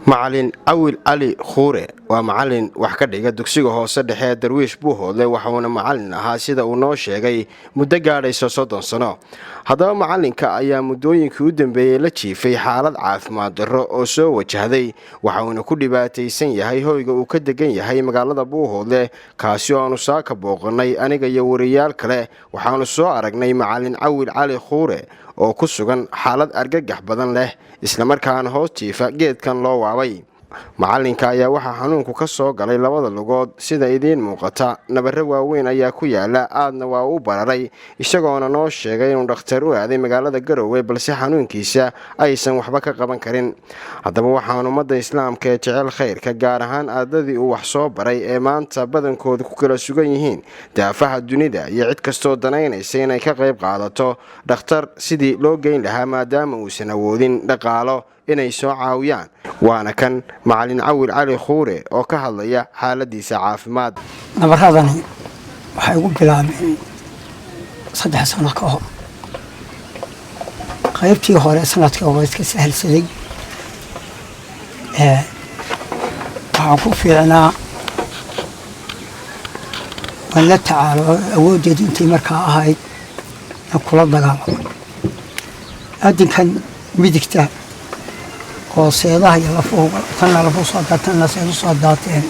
macalin Awil Ali Khuure waa macalin wax ka dhiga dugsiga hoose dhexe Darwiish Buuhoodle waxaana macalin ahaa sida uu noo sheegay muddo gaadhayso 30 sano. Haddaba macalinka ayaa muddooyinkii u dambeeyay la jiifay xaalad caafimaad darro oo soo wajahday waxaana ku dhibaataysan yahay hoyga uu ka degan yahay magaalada Buuhoodle kaasi oo aanu saaka booqanay aniga iyo wariyaal kale waxaanu soo aragnay macalin Awil Ali Khuure oo ku sugan xaalad argagax badan leh isla markaana hoos jiifa geedkan loo waabay. macalinka ayaa waxa xanuunku ka soo galay labada lugood sida idin muuqata nabarre waaweyn ayaa ku yaala aadna waa u bararay isagoona noo sheegay inuu dhakhtar u aaday magaalada Garowe balse xanuunkiisa aysan waxba ka qaban karin. haddaba waxaan ummadda islaamka ee jecel khayrka gaar ahaan ardadii uu wax soo baray ee maanta badankooda ku kala sugan yihiin daafaha dunida iyo cid kastoo danaynaysa inay ka qayb qaadato dhakhtar sidii loo geyn lahaa maadaama uusan awoodin dhaqaalo inay soo caawiyaan. waana kan macalin Awil Ali Khuure oo ka hadlaya xaaladiisa caafimaad. nabaradani waxay ugu bilaabeen 3 sano ka hor qaybtii hore sanadkii hore iska sahalsaday waxaan ku fiicnaa wala tacaalo awoodeed intii markaa ahayd kula dagaalamo adinkan midigta oo seedaha iyo lafu soo daataan seedu soo daateen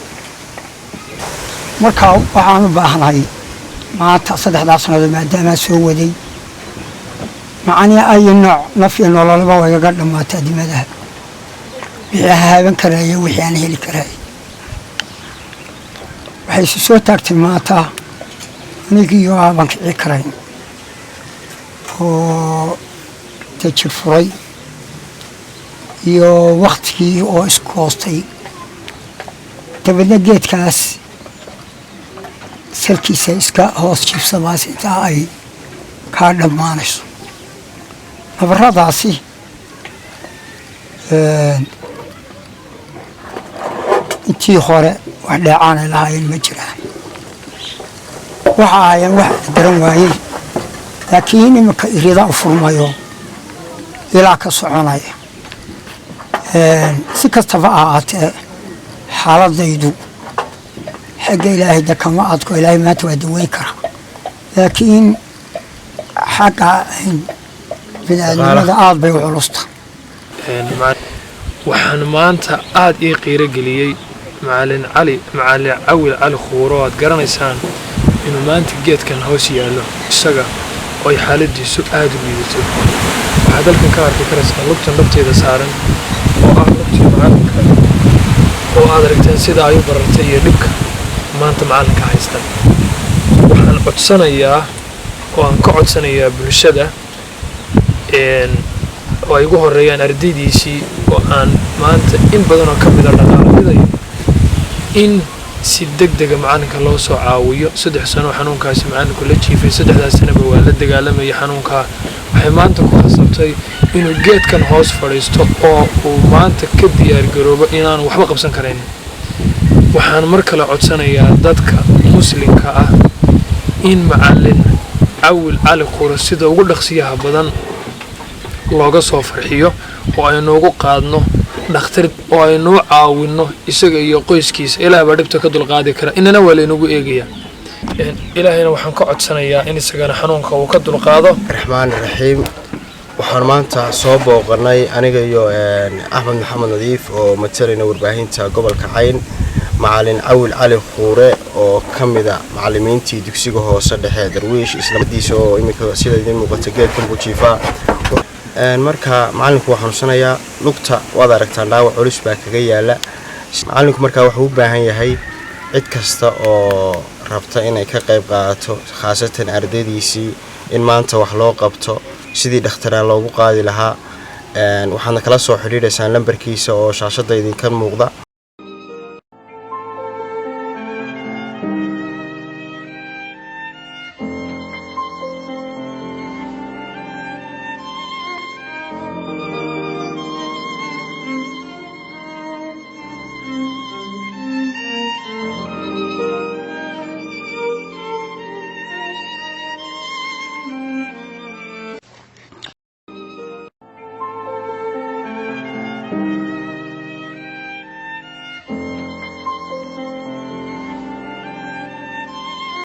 markaa waxaan u baahnahay maanta 3 sanadood maadaama soo waday macani ay nooc nafi nololba way ga dhamaatay dimadaha wixii haaban karaya wixii aan heli karay waxay soo taagtay maanta anigii oo aan kici karayn oo tajir furay iyo waqtigii oo isku hoostay dabadna geedkaas salkiisa iska hoos jiifsamaas inta ay ka dhamaanayso nabaradaasi intii hore wax dhaacaan lahaayeen ma jiraan waxa ay wax daran waayay laakiin imika irida u furmayo ilaa ka soconaya si kastaba ahaatee xaaladaydu xagga ilaahay kama adko ilaahay maanta waa daweyn kara laakiin xagga bini'aadamada aad bay u culusta. waxaan maanta aad ii qiiro geliyey macalin Awil Ali Khuure oo aad garanaysaan inuu maanta geedkan hoos yaalo isaga oo ay xaaladiisu aad u liidato. waxaad halkan ka arki karaysaa lugtan dhabteeda saaran oo ah lugtii macalinka oo aad aragteen sida ay u barartay iyo dhibka maanta macalinka haysta. waxaan codsanayaa oo aan ka codsanayaa bulshada oo ay ugu horeeyaan ardaydiisii oo aan maanta in badan oo ka mid ah dhaqaaladeeyo in si degdeg macalinka loo soo caawiyo. 3 sano xanuunkaasi macalinku la jiifay 3 sanaba waa la dagaalamay xanuunka waxay maanta ku xasabtay inuu geedkan hoos fadhiisto oo uu maanta ka diyaar garoobo inaan waxba qabsan karin. waxaan mar kale codsanayaa dadka muslimka ah in macalin Awil Ali Khuure sida ugu dhaqsiyaha badan looga soo farxiyo oo ay noogu qaadno dhakhtar oo ay noo caawino isaga iyo qoyskiisa ilaa ba dhibta ka dulqaadi kara inana waa leenugu eegaya. ilaahayna waxaan ka codsanayaa in isagana xanuunka uu ka dulqaado. Raxmaan Raxiim waxaan maanta soo booqanay aniga iyo Axmed Maxamed Nadiif oo matalina warbaahinta gobolka Cayn macalin Awil Ali Khuure oo kamida macallimiintii dugsiga hoose dhexe Darwiish islaamadiisa oo imika sida idin muuqata geedkan buu jiifaa. marka macalinku waxaan xusanayaa lugta wada aragtaan dhaawac culus baa kaga yaala. macalinku marka wuxuu u baahan yahay cid kasta oo rabta inay ka qayb qaadato khaasatan ardaydiisii in maanta wax loo qabto sidii dhakhtar loogu qaadi lahaa. waxaana kala soo xiriireysaan lambarkiisa oo shaashada idinka muuqda.